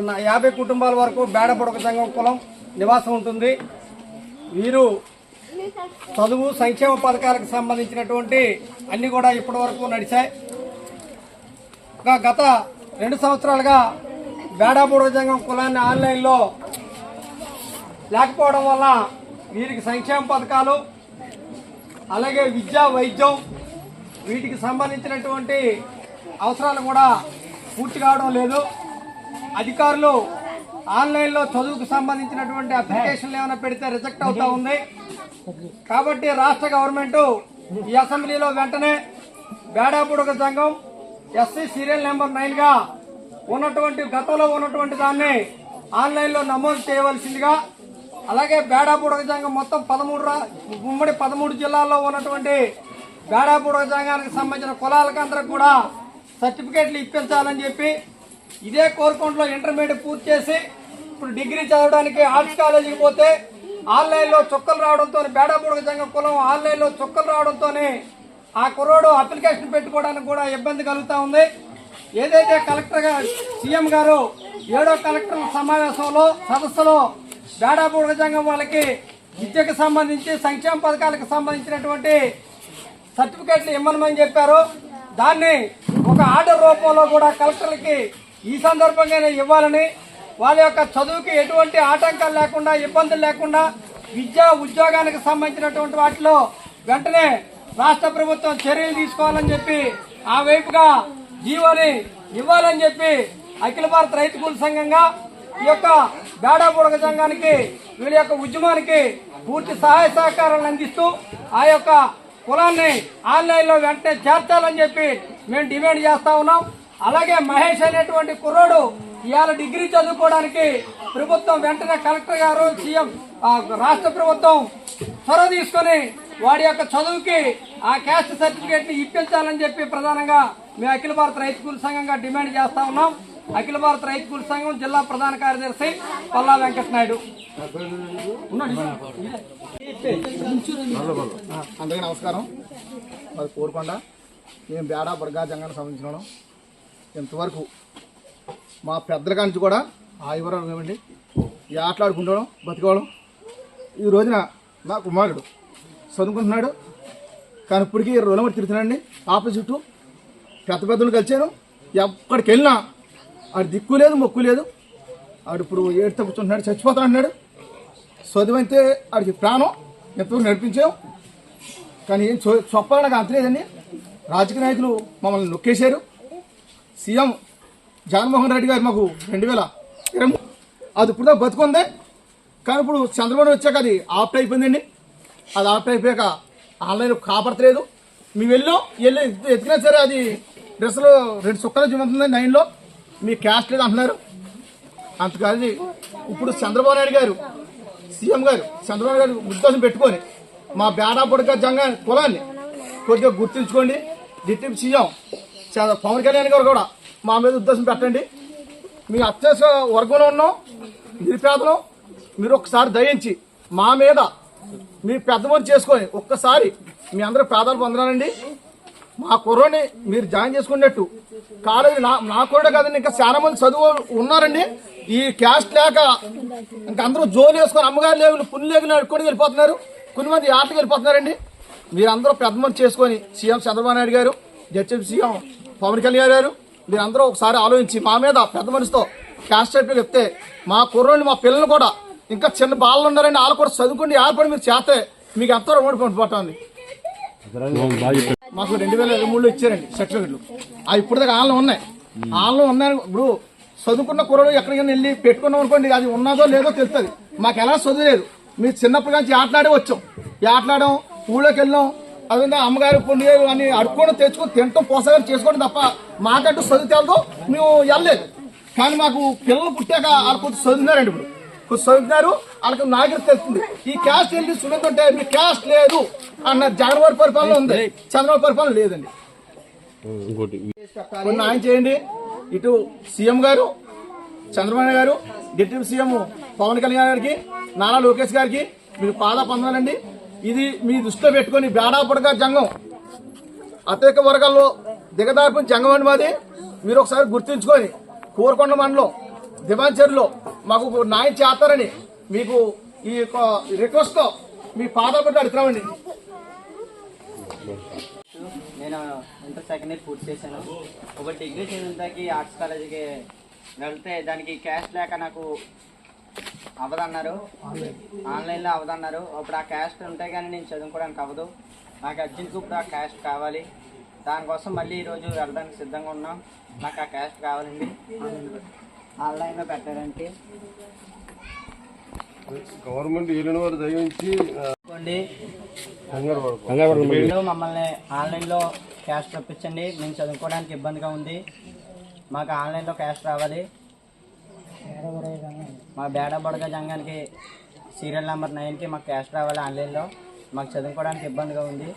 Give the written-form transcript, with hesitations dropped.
50 కుటుంబాల వరకు బేడబుడక సంఘం కులం నివాసం ఉంటుంది. వీరు చదువు సంక్షేమ పథకాలకు సంబంధించినటువంటి అన్ని కూడా ఇప్పటి వరకు నడిచాయి. గత 2 సంవత్సరాలుగా బేడబుడక సంఘం కులాన్ని ఆన్లైన్లో లేకపోవడం వల్ల వీరికి సంక్షేమ పథకాలు అలాగే విద్య వైద్యం వీటికి సంబంధించినటువంటి అవసరాలు కూడా పూర్తి కావడం లేదు. అధికారులు ఆన్లైన్లో చదువుకు సంబంధించినటువంటి అప్లికేషన్లు ఏమైనా పెడితే రిజెక్ట్ అవుతా ఉంది. కాబట్టి రాష్ట్ర గవర్నమెంట్ ఈ అసెంబ్లీలో వెంటనే బేడబుడక సంఘం ఎస్సీ సీరియల్ నెంబర్ 9గా ఉన్నటువంటి గతంలో ఉన్నటువంటి దాన్ని ఆన్లైన్లో నమోదు చేయవలసిందిగా, అలాగే బేడబుడక సంఘం మొత్తం 13 జిల్లాల్లో ఉన్నటువంటి బేడబుడక సంఘానికి సంబంధించిన కులాలకందరికి కూడా సర్టిఫికేట్లు ఇప్పించాలని చెప్పి, ఇదే కోరుకుంటలో ఇంటర్మీడియట్ పూర్తి చేసి ఇప్పుడు డిగ్రీ చదవడానికి ఆర్ట్స్ కాలేజీకి పోతే ఆన్లైన్లో చుక్కలు రావడంతో బేడబుడక సంఘం కులం ఆన్లైన్లో చుక్కలు రావడంతోనే ఆ కుర్రోడు అప్లికేషన్ పెట్టుకోవడానికి కూడా ఇబ్బంది కలుగుతా ఉంది. ఏదైతే కలెక్టర్ సీఎం గారు 7వ కలెక్టర్ సదస్సులో బేడబుడక సంఘం వాళ్ళకి విద్యకు సంబంధించి సంక్షేమ పథకాలకు సంబంధించినటువంటి సర్టిఫికేట్లు ఇవ్వమని చెప్పారు. దాన్ని ఒక ఆర్డర్ రూపంలో కూడా కలెక్టర్లకి ఈ సందర్భంగానే ఇవ్వాలని, వాళ్ళ యొక్క చదువుకి ఎటువంటి ఆటంకాలు లేకుండా ఇబ్బందులు లేకుండా విద్యా ఉద్యోగానికి సంబంధించినటువంటి వాటిలో వెంటనే రాష్ట్ర ప్రభుత్వం చర్యలు తీసుకోవాలని చెప్పి ఆ వైపుగా జీవోని ఇవ్వాలని చెప్పి అఖిల భారత రైతు కూలి సంఘంగా ఈ యొక్క బేడబుడక సంఘానికి వీళ్ళ యొక్క ఉద్యమానికి పూర్తి సహాయ సహకారాలు అందిస్తూ ఆ యొక్క కులాన్ని ఆన్లైన్లో వెంటనే చేర్చాలని చెప్పి మేము డిమాండ్ చేస్తా ఉన్నాం. అలాగే మహేష్ అనేటువంటి కుర్రోడు ఇవాళ డిగ్రీ చదువుకోవడానికి ప్రభుత్వం వెంటనే కలెక్టర్ గారు సీఎం రాష్ట్ర ప్రభుత్వం చొరవ తీసుకుని వాడి యొక్క చదువుకి ఆ క్యాస్ట్ సర్టిఫికేట్ ని ఇప్పించాలని చెప్పి ప్రధానంగా మేము అఖిల భారత రైతు కూలి సంఘంగా డిమాండ్ చేస్తా ఉన్నాం. అఖిల భారత రైతు కూలి సంఘం జిల్లా ప్రధాన కార్యదర్శి పల్లా వెంకటనాయుడు. అందరికీ నమస్కారం. మరి కోరుకొండ మేము బేడబుడక సంఘానికి సంబంధించిన ఇంతవరకు మా పెద్దల కాంచి కూడా ఆ వివరాలు ఏమండి ఈ ఆటలాడుకుంటాం బతికోవడం. ఈ రోజున నా కుమారుడు చదువుకుంటున్నాడు, కానీ ఇప్పటికీ రోలమట్టి తిరుగుతున్నాడండి. ఆపోజిట్ పెద్దలు కలిసాను, ఎక్కడికి వెళ్ళినా ఆడు దిక్కు లేదు మొక్కు లేదు. ఆడు ఇప్పుడు ఏడుతో కూర్చుంటున్నాడు, చచ్చిపోతా అంటున్నాడు. చదువు అయితే ఆడికి ప్రాణం ఎంతవరకు నడిపించాం, కానీ ఏం చొప్పాలని నాకు అంతలేదండి. రాజకీయ నాయకులు మమ్మల్ని నొక్కేశారు. సీఎం జగన్మోహన్ రెడ్డి గారు మాకు 2020 అది ఇప్పుడు బతుకుంది, కానీ ఇప్పుడు చంద్రబాబు వచ్చాక అది ఆఫ్ అయిపోయిందండి. అది ఆఫ్ అయిపోయాక ఆన్లైన్ కాపాడతలేదు. మేము వెళ్ళి ఎత్తినా సరే అది డ్రెస్సులో 2 చుక్కలు చూపుతుంది 9లో మీ క్యాస్ట్ లేదు అంటున్నారు. అంతకాదు ఇప్పుడు చంద్రబాబు నాయుడు గారు సీఎం గారు చంద్రబాబు గారు ఉద్దేశం పెట్టుకొని మా బేడబుడక సంఘ కులాన్ని కొద్దిగా గుర్తుంచుకోండి. డిప్యూటీ సీఎం పవన్ కళ్యాణ్ గారు కూడా మా మీద ఉద్దేశం పెట్టండి. మీ అత్యవసర వర్గంలో ఉన్నాం, నిరుపేదలం, మీరు ఒక్కసారి దయించి మా మీద మీ పెద్దమని చేసుకొని ఒక్కసారి మీ అందరూ పేదలు పొందరానండి. మా కుర్రోని మీరు జాయిన్ చేసుకున్నట్టు కాలేజీ నా కుర్రోడే కాదండి, ఇంకా చాలా మంది చదువు ఉన్నారండి. ఈ క్యాస్ట్ లేక ఇంకా అందరూ జోలు వేసుకొని అమ్మగారు లేవులు పుణ్యలేగులు అడుక్కొని వెళ్ళిపోతున్నారు, కొన్ని మంది ఆటకి వెళ్ళిపోతున్నారండి. మీరందరూ పెద్దమని చేసుకొని సీఎం చంద్రబాబు నాయుడు గారు, డిప్యూటీ సీఎం పవన్ కళ్యాణ్ గారు మీరందరూ ఒకసారి ఆలోచించి మా మీద పెద్ద మనిషితో క్యాస్ట్ సర్టిఫికేట్ చెప్తే మా కుర్రోని మా పిల్లలు కూడా ఇంకా చిన్న బాలలు ఉన్నారండి, వాళ్ళు కూడా చదువుకుని ఏర్పడి మీరు చేస్తే మీకు ఎంతో రుణపడిపోతుంది. మాకు 2023లో ఇచ్చారండి సర్టిఫికెట్లు. అవి ఇప్పుడు దాకా ఆన్లో ఉన్నాయి. ఆన్లో ఉన్నాయి. ఇప్పుడు చదువుకున్న కుర్రోడు ఎక్కడికైనా వెళ్ళి పెట్టుకున్నాం అనుకోండి, అది ఉన్నదో లేదో తెలుస్తుంది. మాకు ఎలా చదువు లేదు. మీరు చిన్నప్పటి నుంచి ఆటలాడే వచ్చాం, ఆటలాడడం, ఊళ్ళోకి వెళ్ళాం, అదే అమ్మగారు పుణ్యాలు అని అడుక్కొని తెచ్చుకొని తినటం పోసాగారు చేసుకోవడం తప్ప మాకంటూ చదువు తెలదు, మేము వెళ్ళలేదు. కానీ మాకు పిల్లలు పుట్టాక వాళ్ళు కొంచెం చదువుతున్నారండి. ఇప్పుడు కొంచెం చదువుతున్నారు, వాళ్ళకి నాగరికత తెలుస్తుంది. ఈ క్యాస్ట్ వెళ్ళి సున్నితుంటే మీ క్యాస్ట్ లేదు అన్న జగన్మోహన్ పరిపాలన ఉంది, చంద్రబాబు పరిపాలన లేదండి. కొన్ని న్యాయం చేయండి. ఇటు సీఎం గారు చంద్రబాబు గారు, డిప్యూటీ సీఎం పవన్ కళ్యాణ్ గారికి, నారా లోకేష్ గారికి మీరు పాదా పొందాలండి. ఇది మీ దృష్టిలో పెట్టుకొని బేడబుడక సంఘం అత్యధిక వర్గాల్లో దిగదార్పిన సంఘం అండి మాది. మీరు ఒకసారి గుర్తుంచుకొని కోరుకొండ మండలం దివాంచర్లో మాకు న్యాయం చేస్తారని మీకు ఈ యొక్క రిక్వెస్ట్తో మీ పాదాలు పెట్టి అడుగుతామండి. నేను ఇంటర్ సెకండ్ ఇయర్ పూర్తి చేశాను. ఒక డిగ్రీ చదివినకి ఆర్ట్స్ కాలేజీకి వెళ్తే దానికి క్యాష్ లేక నాకు అవ్వదన్నారు, ఆన్లైన్లో అవ్వదన్నారు. అప్పుడు ఆ క్యాష్ ఉంటే కానీ నేను చదువుకోవడానికి అవ్వదు. నాకు అర్జెంట్గా ఇప్పుడు ఆ క్యాష్ కావాలి. దానికోసం మళ్ళీ ఈరోజు వెళ్ళడానికి సిద్ధంగా ఉన్నాం. నాకు ఆ క్యాష్ కావాలండి. ఆన్లైన్లో పెట్టడానికి గవర్నమెంట్ ఏలిన వారు దయించి మమ్మల్ని ఆన్లైన్లో క్యాష్ రప్పించండి. మేము చదువుకోవడానికి ఇబ్బందిగా ఉంది. మాకు ఆన్లైన్లో క్యాష్ రావాలి. మా బేడా బొడగ జంగానికి సీరియల్ నెంబర్ 9కి మాకు క్యాష్ రావాలి ఆన్లైన్లో. మాకు చదువుకోవడానికి ఇబ్బందిగా ఉంది.